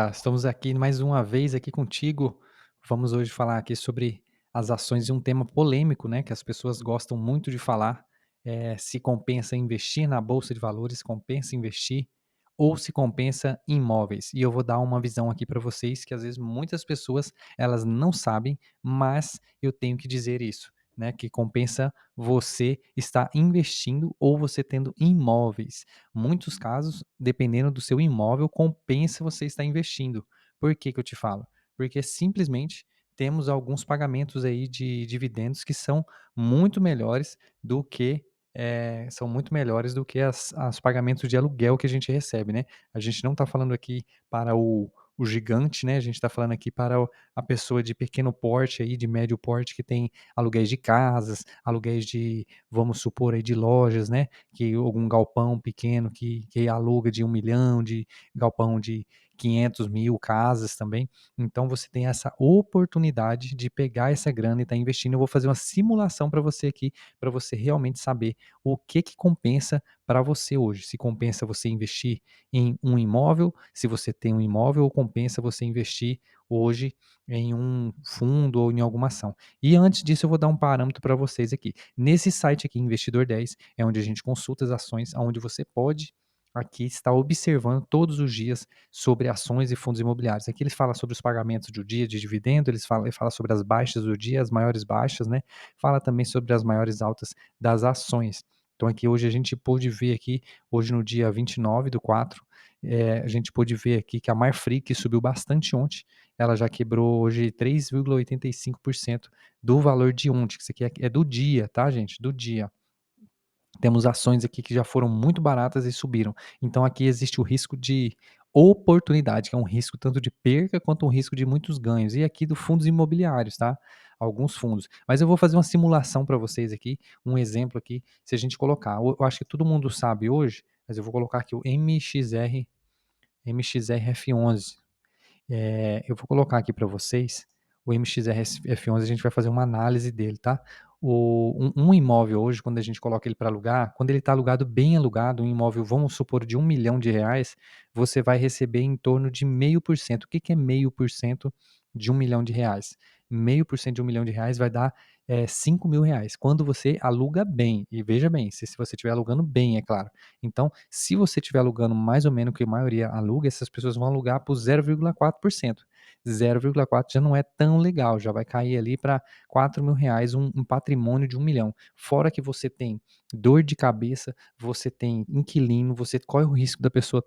Estamos aqui mais uma vez aqui contigo. Vamos hoje falar aqui sobre as ações de um tema polêmico, né, que as pessoas gostam muito de falar, se compensa investir na bolsa de valores, compensa investir ou se compensa em imóveis. E eu vou dar uma visão aqui para vocês que às vezes muitas pessoas elas não sabem, mas eu tenho que dizer isso, né, que compensa você estar investindo ou você tendo imóveis. Muitos casos, dependendo do seu imóvel, compensa você estar investindo. Por que que eu te falo? Porque simplesmente temos alguns pagamentos aí de dividendos que são muito melhores do que as pagamentos de aluguel que a gente recebe, né. A gente não está falando aqui para o gigante, né, a gente está falando aqui para a pessoa de pequeno porte aí, de médio porte que tem aluguéis de casas, aluguéis de, vamos supor aí, de lojas, né, que algum galpão pequeno que aluga de 1 milhão, de galpão de 500 mil casas também. Então você tem essa oportunidade de pegar essa grana e estar investindo. Eu vou fazer uma simulação para você aqui, para você realmente saber o que que compensa para você hoje. Se compensa você investir em um imóvel, se você tem um imóvel, ou compensa você investir hoje em um fundo ou em alguma ação. E antes disso, eu vou dar um parâmetro para vocês aqui. Nesse site aqui, Investidor 10, é onde a gente consulta as ações, onde você pode aqui estar observando todos os dias sobre ações e fundos imobiliários. Aqui eles falam sobre os pagamentos do dia de dividendo, ele fala sobre as baixas do dia, as maiores baixas, né? Fala também sobre as maiores altas das ações. Então aqui hoje a gente pôde ver aqui, hoje no dia 29/4, a gente pôde ver aqui que a Marfrig, que subiu bastante ontem, ela já quebrou hoje 3,85% do valor de ontem, que isso aqui é do dia, tá, gente? Do dia. Temos ações aqui que já foram muito baratas e subiram. Então aqui existe o risco de oportunidade, que é um risco tanto de perca quanto um risco de muitos ganhos. E aqui do fundos imobiliários, tá? Alguns fundos. Mas eu vou fazer uma simulação para vocês aqui, um exemplo aqui, se a gente colocar. Eu acho que todo mundo sabe hoje, mas eu vou colocar aqui o MXRF11. Eu vou colocar aqui para vocês o MXRF11, a gente vai fazer uma análise dele, tá? Um imóvel hoje, quando a gente coloca ele para alugar, quando ele está alugado, bem alugado, um imóvel, vamos supor, de R$ 1 milhão, você vai receber em torno de 0,5%. O que que é 0,5% de R$ 1 milhão? 0,5% de R$ 1 milhão vai dar R$ 5.000, quando você aluga bem. E veja bem, se você estiver alugando bem, é claro. Então, se você estiver alugando mais ou menos o que a maioria aluga, essas pessoas vão alugar por 0,4%. 0,4 já não é tão legal, já vai cair ali para R$ 4.000, um patrimônio de 1 milhão. Fora que você tem dor de cabeça, você tem inquilino, você corre o risco da pessoa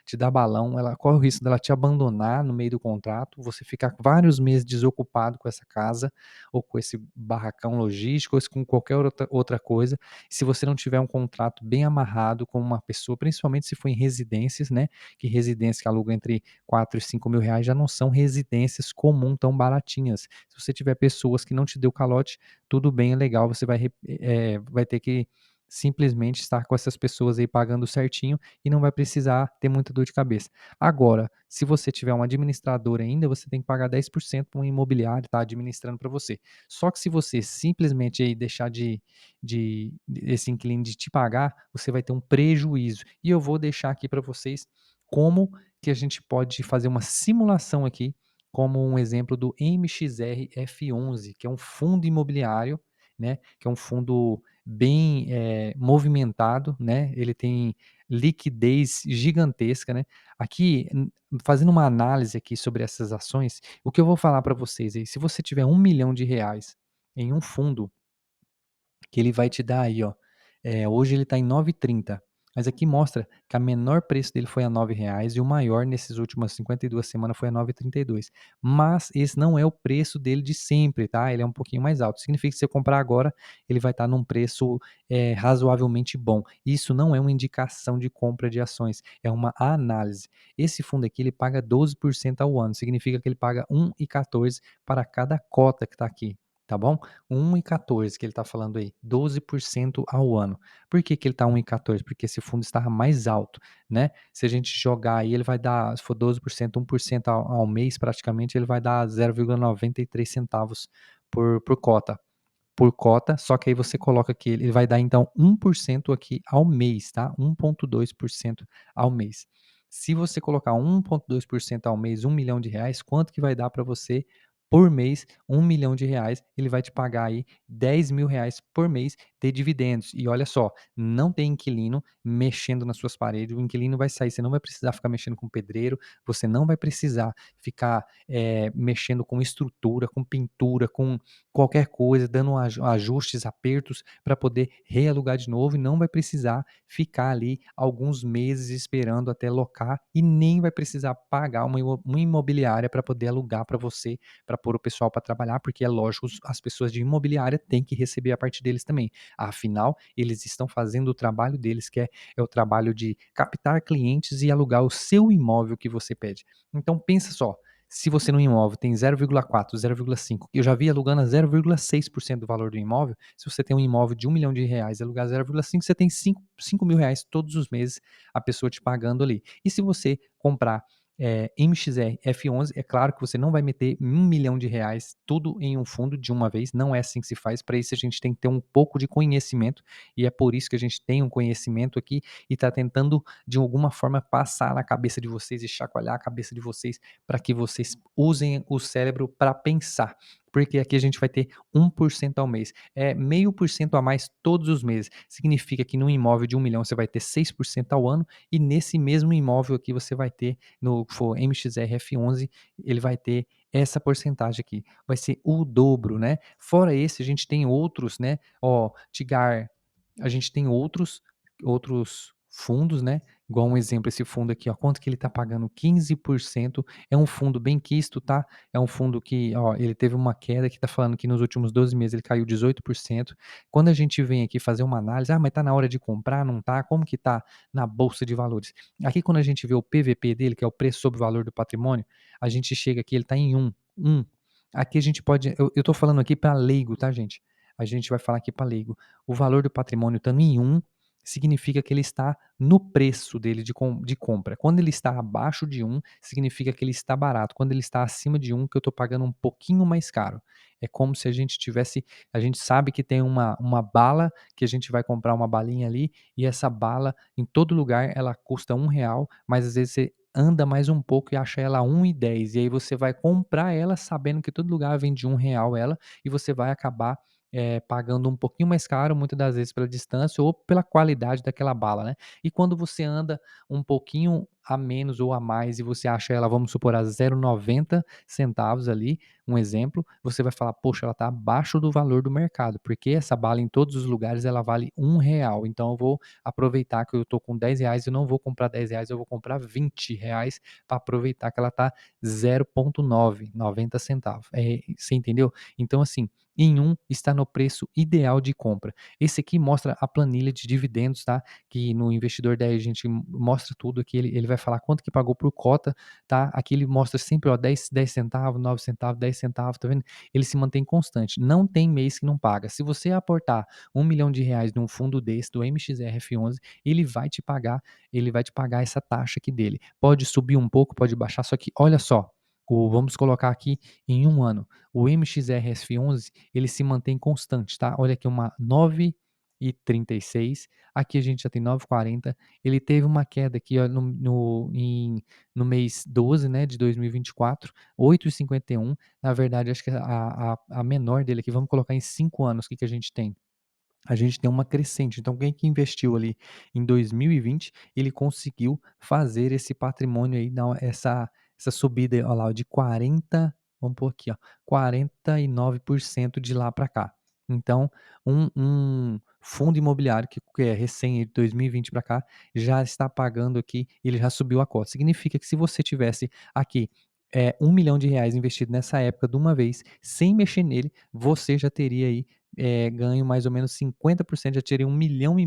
te dar balão, ela corre o risco dela te abandonar no meio do contrato, você ficar vários meses desocupado com essa casa, ou com esse barracão logístico, ou com qualquer outra coisa. Se você não tiver um contrato bem amarrado com uma pessoa, principalmente se for em residências, né, que residências que alugam entre 4 e R$ 5.000 já não são residências comum tão baratinhas. Se você tiver pessoas que não te deu calote, tudo bem, é legal, você vai ter que simplesmente estar com essas pessoas aí pagando certinho e não vai precisar ter muita dor de cabeça. Agora, se você tiver um administrador ainda, você tem que pagar 10% para um imobiliário estar administrando para você. Só que se você simplesmente aí deixar esse inquilino de te pagar, você vai ter um prejuízo. E eu vou deixar aqui para vocês como que a gente pode fazer uma simulação aqui, como um exemplo do MXRF11, que é um fundo imobiliário, né, que é um fundo bem movimentado, né, ele tem liquidez gigantesca, né. Aqui, fazendo uma análise aqui sobre essas ações, o que eu vou falar para vocês aí, se você tiver R$ 1 milhão em um fundo, que ele vai te dar aí, ó, hoje ele está em 9,30, mas aqui mostra que a menor preço dele foi a R$ 9 e o maior nesses últimas 52 semanas foi a 9,32. Mas esse não é o preço dele de sempre, tá? Ele é um pouquinho mais alto. Significa que se você comprar agora, ele vai estar num preço razoavelmente bom. Isso não é uma indicação de compra de ações, é uma análise. Esse fundo aqui ele paga 12% ao ano, significa que ele paga 1,14 para cada cota que está aqui. Tá bom? 1,14 que ele está falando aí, 12% ao ano. Por que que ele está 1,14? Porque esse fundo está mais alto, né? Se a gente jogar aí, ele vai dar, se for 12%, 1% ao mês, praticamente, ele vai dar 0,93 centavos por cota. Por cota, só que aí você coloca que ele vai dar então 1% aqui ao mês, tá? 1,2% ao mês. Se você colocar 1,2% ao mês, R$ 1.000.000, quanto que vai dar para você por mês? R$ 1.000.000, ele vai te pagar aí R$ 10.000 por mês de dividendos. E olha só, não tem inquilino mexendo nas suas paredes, o inquilino vai sair, você não vai precisar ficar mexendo com pedreiro, você não vai precisar ficar mexendo com estrutura, com pintura, com qualquer coisa, dando ajustes, apertos para poder realugar de novo, e não vai precisar ficar ali alguns meses esperando até locar, e nem vai precisar pagar uma imobiliária para poder alugar para você, para pôr o pessoal para trabalhar, porque é lógico, as pessoas de imobiliária têm que receber a parte deles também. Afinal, eles estão fazendo o trabalho deles, que é o trabalho de captar clientes e alugar o seu imóvel que você pede. Então pensa só, se você no imóvel tem 0,4, 0,5, eu já vi alugando a 0,6% do valor do imóvel, se você tem um imóvel de R$ 1.000.000 e alugar 0,5, você tem R$ 5.000 todos os meses a pessoa te pagando ali. E se você comprar MXR F11, é claro que você não vai meter R$ 1.000.000 tudo em um fundo de uma vez, não é assim que se faz. Para isso a gente tem que ter um pouco de conhecimento, e é por isso que a gente tem um conhecimento aqui e está tentando de alguma forma passar na cabeça de vocês e chacoalhar a cabeça de vocês para que vocês usem o cérebro para pensar. Porque aqui a gente vai ter 1% ao mês. É 0,5% a mais todos os meses. Significa que num imóvel de 1 milhão você vai ter 6% ao ano, e nesse mesmo imóvel aqui você vai ter, no for MXR F11, ele vai ter essa porcentagem aqui. Vai ser o dobro, né? Fora esse, a gente tem outros, né? Ó, Tigar, a gente tem outros fundos, né? Igual um exemplo, esse fundo aqui, ó, quanto que ele tá pagando? 15%. É um fundo bem quisto, tá? É um fundo que, ó, ele teve uma queda que tá falando que nos últimos 12 meses ele caiu 18%. Quando a gente vem aqui fazer uma análise, mas tá na hora de comprar, não tá? Como que tá na bolsa de valores? Aqui quando a gente vê o PVP dele, que é o preço sobre valor do patrimônio, a gente chega aqui, ele tá em 1. Aqui a gente pode, eu tô falando aqui para leigo, tá, gente? A gente vai falar aqui para leigo. O valor do patrimônio estando em 1 significa que ele está no preço dele de compra. Quando ele está abaixo de 1, significa que ele está barato. Quando ele está acima de 1, que eu estou pagando um pouquinho mais caro. É como se a gente tivesse, a gente sabe que tem uma bala, que a gente vai comprar uma balinha ali, e essa bala, em todo lugar, ela custa R$ 1, mas às vezes você anda mais um pouco e acha ela 1,10, e aí você vai comprar ela sabendo que todo lugar vende R$ 1 ela, e você vai acabar pagando um pouquinho mais caro, muitas das vezes pela distância ou pela qualidade daquela bala, né. E quando você anda um pouquinho a menos ou a mais e você acha ela, vamos supor, a 0,90 centavos ali, um exemplo, você vai falar: "Poxa, ela está abaixo do valor do mercado, porque essa bala em todos os lugares ela vale R$ 1, então eu vou aproveitar que eu estou com R$ 10, eu não vou comprar R$ 10, eu vou comprar R$ 20 para aproveitar que ela está 0,90 centavos". Você entendeu? Então assim, em um está no preço ideal de compra. Esse aqui mostra a planilha de dividendos, tá? Que no Investidor 10 a gente mostra tudo aqui, ele vai falar quanto que pagou por cota, tá? Aqui ele mostra sempre, ó, 10 centavos, 9 centavos, 10 centavos, tá vendo? Ele se mantém constante, não tem mês que não paga. Se você aportar R$ 1 milhão num fundo desse, do MXR F11, ele vai te pagar essa taxa aqui dele. Pode subir um pouco, pode baixar, só que olha só, vamos colocar aqui em um ano, o MXRF11 ele se mantém constante, tá? Olha aqui, uma 9,36, aqui a gente já tem 9,40, ele teve uma queda aqui, ó, no mês 12, né, de 2024, 8,51. Na verdade acho que a menor dele aqui, vamos colocar em 5 anos, o que que a gente tem? A gente tem uma crescente. Então, quem que investiu ali em 2020, ele conseguiu fazer esse patrimônio aí, dar essa subida aí, ó lá, ó, de 40, vamos pôr aqui, ó, 49% de lá para cá. Então, um fundo imobiliário que é recém de 2020 para cá, já está pagando aqui, ele já subiu a cota. Significa que se você tivesse aqui, R$ 1 milhão investido nessa época de uma vez, sem mexer nele, você já teria aí ganho mais ou menos 50%, já tirei 1,5 milhão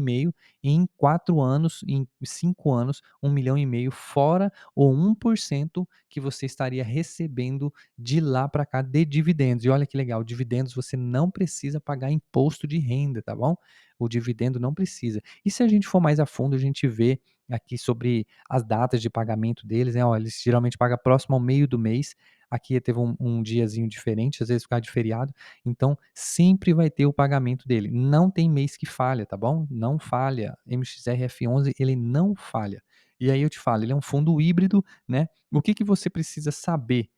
em 4 anos, em 5 anos, 1,5 milhão, fora o 1% que você estaria recebendo de lá para cá de dividendos. E olha que legal, dividendos você não precisa pagar imposto de renda, tá bom? O dividendo não precisa. E se a gente for mais a fundo, a gente vê aqui sobre as datas de pagamento deles, né? Ó, eles geralmente pagam próximo ao meio do mês. Aqui teve um diazinho diferente, às vezes por causa de feriado. Então, sempre vai ter o pagamento dele. Não tem mês que falha, tá bom? Não falha. MXRF11, ele não falha. E aí eu te falo, ele é um fundo híbrido, né. O que que você precisa saber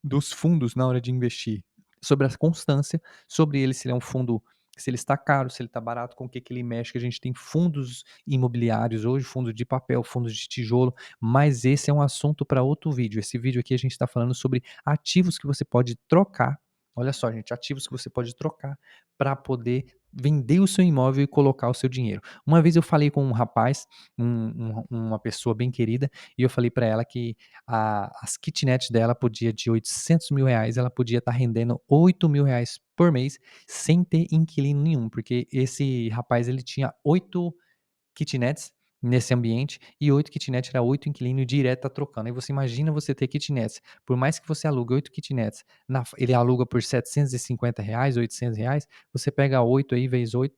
dos fundos na hora de investir? Sobre a constância, sobre ele se ele é um fundo, se ele está caro, se ele está barato, com o que que ele mexe, que a gente tem fundos imobiliários hoje, fundos de papel, fundos de tijolo, mas esse é um assunto para outro vídeo. Esse vídeo aqui a gente está falando sobre ativos que você pode trocar, olha só gente, ativos que você pode trocar para poder vender o seu imóvel e colocar o seu dinheiro. Uma vez eu falei com um rapaz, uma pessoa bem querida, e eu falei para ela que as kitnets dela podia de R$ 800.000, ela podia estar rendendo R$ 8.000 por mês, sem ter inquilino nenhum, porque esse rapaz ele tinha 8 kitnets nesse ambiente e 8 kitnets era 8 inquilino direto tá trocando. Aí você imagina você ter kitnets, por mais que você alugue 8 kitnets, ele aluga por R$ 750, R$ 800, você pega 8 aí vezes 8,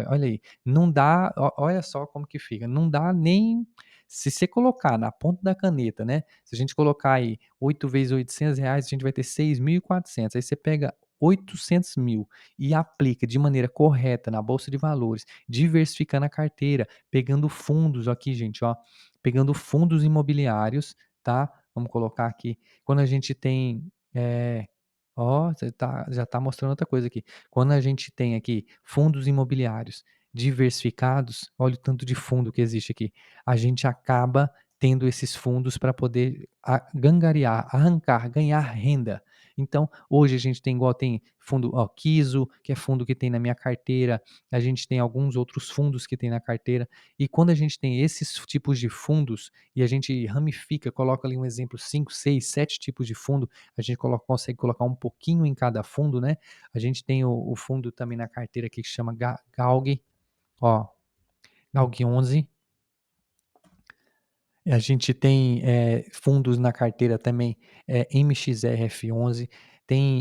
olha aí, não dá, olha só como que fica, não dá nem se você colocar na ponta da caneta, né, se a gente colocar aí 8 vezes R$ 800, a gente vai ter 6.400, aí você pega 800.000 e aplica de maneira correta na bolsa de valores, diversificando a carteira, pegando fundos aqui, gente, ó, pegando fundos imobiliários, tá? Vamos colocar aqui, quando a gente tem, ó, você já tá mostrando outra coisa aqui. Quando a gente tem aqui fundos imobiliários diversificados, olha o tanto de fundo que existe aqui. A gente acaba tendo esses fundos para poder gangariar, arrancar, ganhar renda. Então, hoje a gente tem igual tem fundo, ó, Kiso, que é fundo que tem na minha carteira, a gente tem alguns outros fundos que tem na carteira, e quando a gente tem esses tipos de fundos e a gente ramifica, coloca ali um exemplo, 5, 6, 7 tipos de fundo, a gente consegue colocar um pouquinho em cada fundo, né? A gente tem o fundo também na carteira aqui que chama Galg, ó, Galg 11. A gente tem, fundos na carteira também, MXRF11,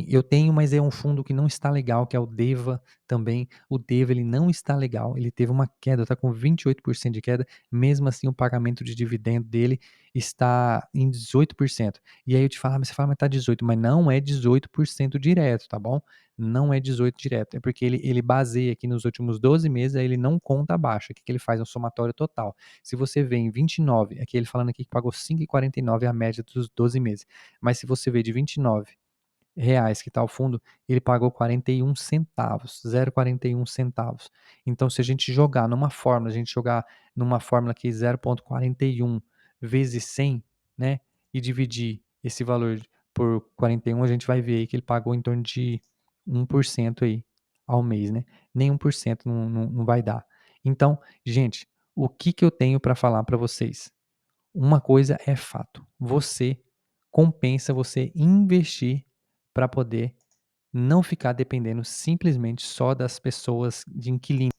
eu tenho, mas é um fundo que não está legal, que é o DEVA também. O DEVA ele não está legal, ele teve uma queda, está com 28% de queda, mesmo assim o pagamento de dividendo dele está em 18%. E aí eu te falo: "Ah, mas você fala, mas tá 18", mas não é 18% direto, tá bom? Não é 18 direto, é porque ele baseia aqui nos últimos 12 meses, aí ele não conta a baixa, o que que ele faz? Um somatório total. Se você vê em 29, aqui ele falando aqui que pagou 5,49 a média dos 12 meses, mas se você vê de R$ 29 que está o fundo, ele pagou 41 centavos, 0,41 centavos. Então se a gente jogar numa fórmula, a gente jogar numa fórmula aqui 0,41 vezes 100, né, e dividir esse valor por 41, a gente vai ver aí que ele pagou em torno de 1% aí ao mês, né. Nem 1% não vai dar. Então, gente, o que que eu tenho para falar para vocês? Uma coisa é fato, compensa você investir para poder não ficar dependendo simplesmente só das pessoas de inquilino.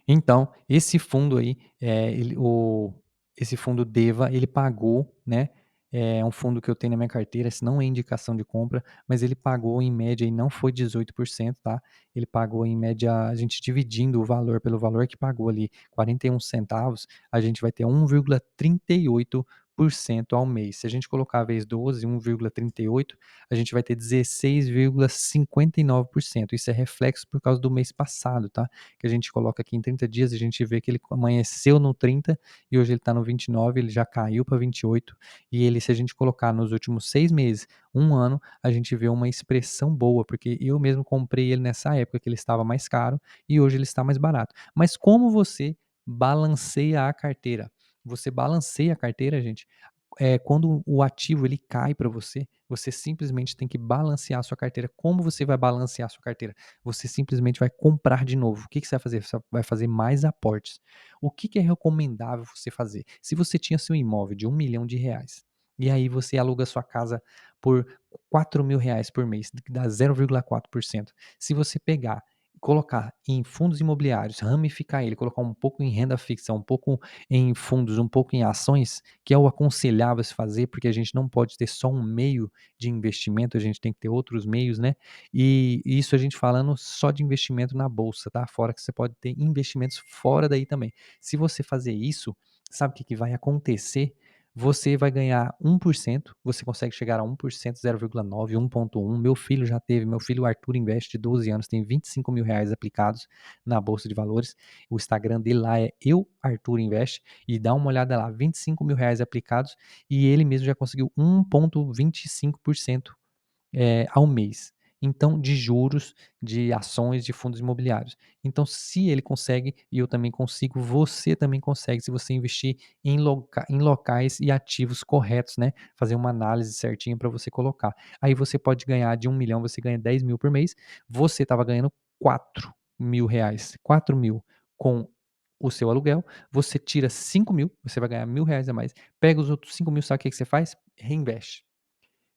Então, esse fundo aí, esse fundo DEVA, ele pagou, né, é um fundo que eu tenho na minha carteira, esse não é indicação de compra, mas ele pagou em média, e não foi 18%, tá? Ele pagou em média, a gente dividindo o valor pelo valor que pagou ali, 41 centavos, a gente vai ter 1,38% ao mês. Se a gente colocar vezes 12, 1,38, a gente vai ter 16,59%. Isso é reflexo por causa do mês passado, tá? Que a gente coloca aqui em 30 dias, a gente vê que ele amanheceu no 30 e hoje ele está no 29, ele já caiu para 28, e ele, se a gente colocar nos últimos 6 meses, um ano, a gente vê uma expressão boa, porque eu mesmo comprei ele nessa época que ele estava mais caro e hoje ele está mais barato. Mas como você balanceia a carteira? Você balanceia a carteira, gente, quando o ativo ele cai para você, você simplesmente tem que balancear a sua carteira. Como você vai balancear a sua carteira? Você simplesmente vai comprar de novo. O que que você vai fazer? Você vai fazer mais aportes. O que que é recomendável você fazer? Se você tinha seu imóvel de R$ 1.000.000 e aí você aluga a sua casa por R$ 4.000 por mês, que dá 0,4%. Se você pegar e colocar em fundos imobiliários, ramificar ele, colocar um pouco em renda fixa, um pouco em fundos, um pouco em ações, que é o aconselhável se fazer, porque a gente não pode ter só um meio de investimento, a gente tem que ter outros meios, né? E isso a gente falando só de investimento na bolsa, tá? Fora que você pode ter investimentos fora daí também. Se você fazer isso, sabe o que que vai acontecer? você vai ganhar 1%, você consegue chegar a 1%, 0,9, 1,1. Meu filho Arthur investe de 12 anos, tem R$ 25.000 aplicados na bolsa de valores. O Instagram dele lá é Eu Arthur Investe e dá uma olhada lá, R$ 25.000 aplicados e ele mesmo já conseguiu 1,25% ao mês. Então, de juros, de ações, de fundos imobiliários. Então, se ele consegue e eu também consigo, você também consegue, se você investir em locais e ativos corretos, né? Fazer uma análise certinha para você colocar. Aí você pode ganhar de 1 milhão, você ganha 10 mil por mês. Você estava ganhando R$ 4.000, 4 mil com o seu aluguel. Você tira 5 mil, você vai ganhar R$ 1.000 a mais. Pega os outros 5 mil, sabe o que você faz? Reinveste.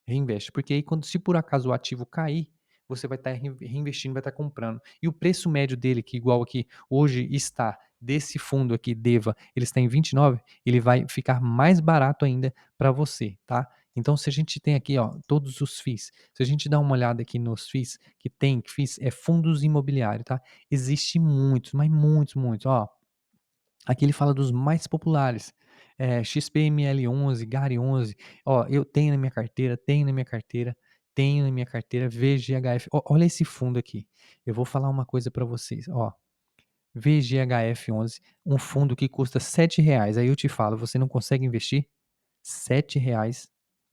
Reinveste, porque aí quando se por acaso o ativo cair, você vai estar reinvestindo, vai estar comprando. E o preço médio dele, que igual aqui hoje está, desse fundo aqui, DEVA, ele está em 29, ele vai ficar mais barato ainda para você, tá? Então se a gente tem aqui, ó, todos os FIIs, se a gente dá uma olhada aqui nos FIIs, que FIIs é fundos imobiliários, tá? Existe muitos, mas muitos, muitos, ó. Aqui ele fala dos mais populares, XPML11, GARI11, ó, eu tenho na minha carteira VGHF. Olha esse fundo aqui, eu vou falar uma coisa para vocês, ó, VGHF11, um fundo que custa R$ 7, aí eu te falo, você não consegue investir? R$ 7,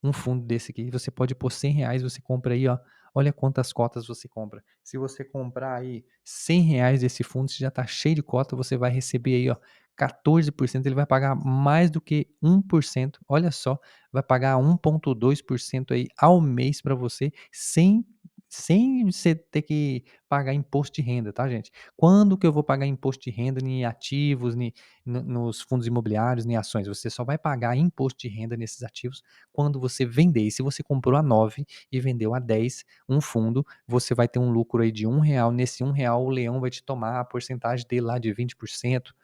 um fundo desse aqui, você pode pôr R$ 100, você compra aí, ó, olha quantas cotas você compra. Se você comprar aí R$ 100 desse fundo, você já tá cheio de cota, você vai receber aí, ó, 14%, ele vai pagar mais do que 1%, olha só, vai pagar 1,2% aí ao mês para você, sem você ter que pagar imposto de renda, tá, gente? Quando que eu vou pagar imposto de renda em ativos, nos fundos imobiliários, em ações? Você só vai pagar imposto de renda nesses ativos quando você vender. E se você comprou a 9 e vendeu a 10 um fundo, você vai ter um lucro aí de R$ 1. Nesse R$ 1, o leão vai te tomar a porcentagem dele lá de 20%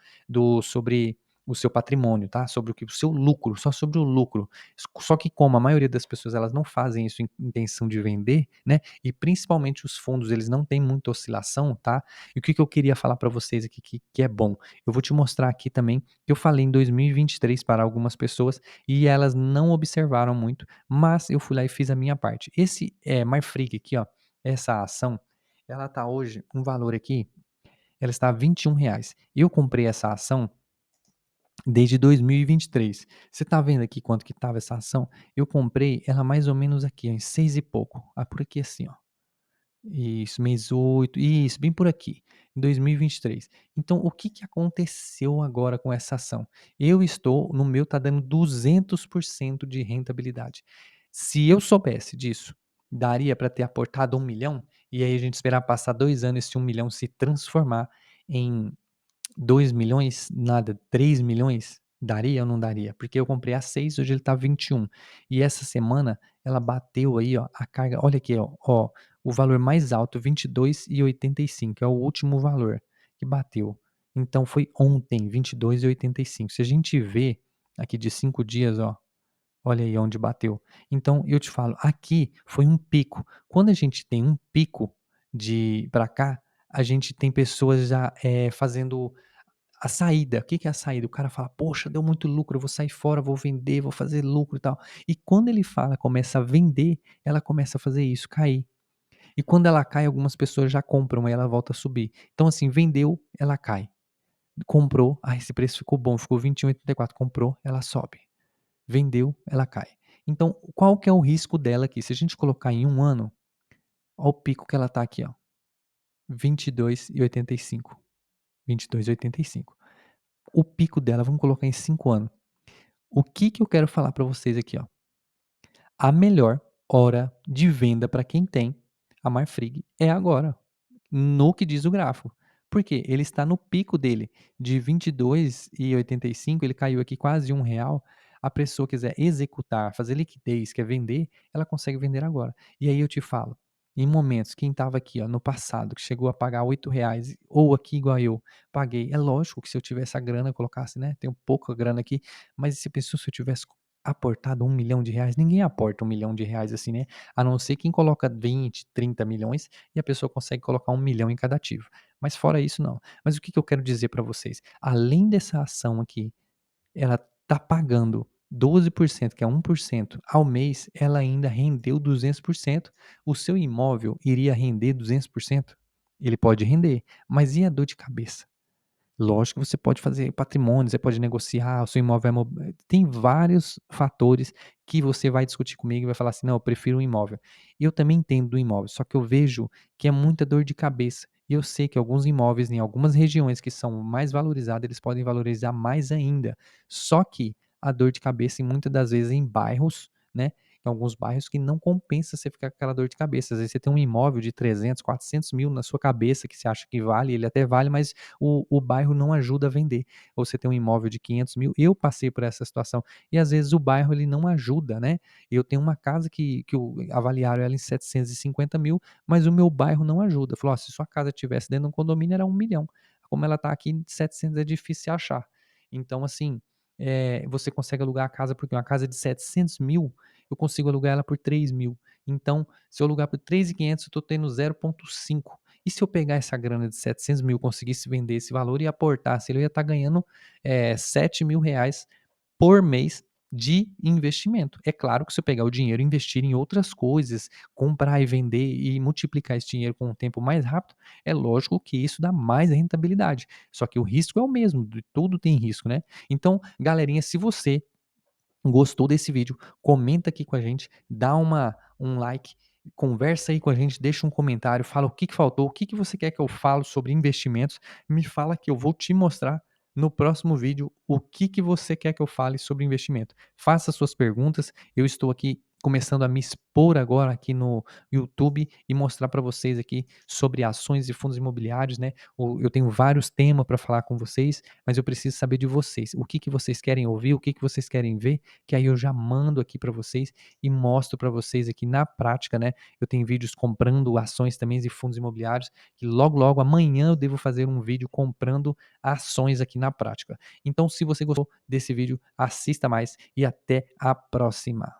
sobre o seu patrimônio, tá? Sobre o seu lucro, só sobre o lucro. Só que como a maioria das pessoas elas não fazem isso em intenção de vender, né? E principalmente os fundos, eles não têm muita oscilação, tá? E o que eu queria falar para vocês aqui que é bom? Eu vou te mostrar aqui também que eu falei em 2023 para algumas pessoas e elas não observaram muito, mas eu fui lá e fiz a minha parte. Esse Marfrig aqui, ó, essa ação, ela tá hoje um valor aqui, ela está a R$ 21. Eu comprei essa ação desde 2023. Você tá vendo aqui quanto que estava essa ação? Eu comprei ela mais ou menos aqui, ó, em 6 e pouco. Ah, por aqui assim, ó. Isso, mês 8, isso, bem por aqui, em 2023. Então, o que que aconteceu agora com essa ação? No meu tá dando 200% de rentabilidade. Se eu soubesse disso, daria para ter aportado 1 milhão, e aí a gente esperar passar 2 anos esse 1 milhão se transformar em 2 milhões, nada, 3 milhões, daria ou não daria? Porque eu comprei a 6, hoje ele tá 21. E essa semana ela bateu aí, ó, a carga, olha aqui, ó, o valor mais alto, 22,85, é o último valor que bateu. Então foi ontem, 22,85. Se a gente vê aqui de 5 dias, ó, olha aí onde bateu. Então eu te falo, aqui foi um pico. Quando a gente tem um pico de para cá, a gente tem pessoas já fazendo a saída. O que que é a saída? O cara fala: "Poxa, deu muito lucro, eu vou sair fora, vou vender, vou fazer lucro e tal". E quando ele fala, começa a vender, ela começa a fazer isso, cair. E quando ela cai, algumas pessoas já compram, aí ela volta a subir. Então assim, vendeu, ela cai. Comprou, esse preço ficou bom, ficou 21,84, comprou, ela sobe. Vendeu, ela cai. Então, qual que é o risco dela aqui? Se a gente colocar em 1 ano, ó o pico que ela tá aqui, ó, 22,85, 22,85. O pico dela, vamos colocar em 5 anos. O que que eu quero falar para vocês aqui, ó? A melhor hora de venda para quem tem a Marfrig é agora, no que diz o gráfico. Por quê? Ele está no pico dele de 22,85, ele caiu aqui quase R$ 1. A pessoa quiser executar, fazer liquidez, quer vender, ela consegue vender agora. E aí eu te falo, em momentos, quem estava aqui, ó, no passado, que chegou a pagar R$ 8, ou aqui igual eu, paguei. É lógico que se eu tivesse a grana, eu colocasse, né? Tenho pouca grana aqui, mas você pensou se eu tivesse aportado R$ 1 milhão? Ninguém aporta R$ 1 milhão assim, né? A não ser quem coloca 20, 30 milhões e a pessoa consegue colocar 1 milhão em cada ativo. Mas fora isso, não. Mas o que que eu quero dizer para vocês? Além dessa ação aqui, ela tá pagando 12%, que é 1% ao mês, ela ainda rendeu 200%. O seu imóvel iria render 200%? Ele pode render, mas e a dor de cabeça? Lógico que você pode fazer patrimônio, você pode negociar, o seu imóvel é tem vários fatores que você vai discutir comigo e vai falar assim: "Não, eu prefiro um imóvel". Eu também entendo do imóvel, só que eu vejo que é muita dor de cabeça. E eu sei que alguns imóveis em algumas regiões que são mais valorizados, eles podem valorizar mais ainda. Só que a dor de cabeça, em muitas das vezes, em bairros, né, em alguns bairros que não compensa você ficar com aquela dor de cabeça. Às vezes você tem um imóvel de 300, 400 mil na sua cabeça que você acha que vale, ele até vale, mas o bairro não ajuda a vender. Ou você tem um imóvel de 500 mil, eu passei por essa situação, e às vezes o bairro ele não ajuda, né. Eu tenho uma casa que avaliaram ela em 750 mil, mas o meu bairro não ajuda. Falou: "Ó, se sua casa tivesse dentro de um condomínio era 1 milhão, como ela está aqui em 700 é difícil achar". Então assim, você consegue alugar a casa, porque uma casa de 700 mil eu consigo alugar ela por 3 mil. Então, se eu alugar por 3.500 eu estou tendo 0,5. E se eu pegar essa grana de 700 mil, conseguisse vender esse valor e aportasse, ele ia estar ganhando, R$ 7.000 por mês de investimento. É claro que se eu pegar o dinheiro e investir em outras coisas, comprar e vender e multiplicar esse dinheiro com um tempo mais rápido, é lógico que isso dá mais rentabilidade. Só que o risco é o mesmo, de tudo tem risco, né. Então, galerinha, se você gostou desse vídeo, comenta aqui com a gente, dá um like, conversa aí com a gente, deixa um comentário, fala o que que faltou, o que que você quer que eu falo sobre investimentos, me fala que eu vou te mostrar no próximo vídeo o que que você quer que eu fale sobre investimento. Faça suas perguntas, eu estou aqui começando a me expor agora aqui no YouTube e mostrar para vocês aqui sobre ações e fundos imobiliários, né? Eu tenho vários temas para falar com vocês, mas eu preciso saber de vocês. O que que vocês querem ouvir, o que que vocês querem ver, que aí eu já mando aqui para vocês e mostro para vocês aqui na prática, né. Eu tenho vídeos comprando ações também de fundos imobiliários, que logo, logo amanhã eu devo fazer um vídeo comprando ações aqui na prática. Então se você gostou desse vídeo, assista mais e até a próxima.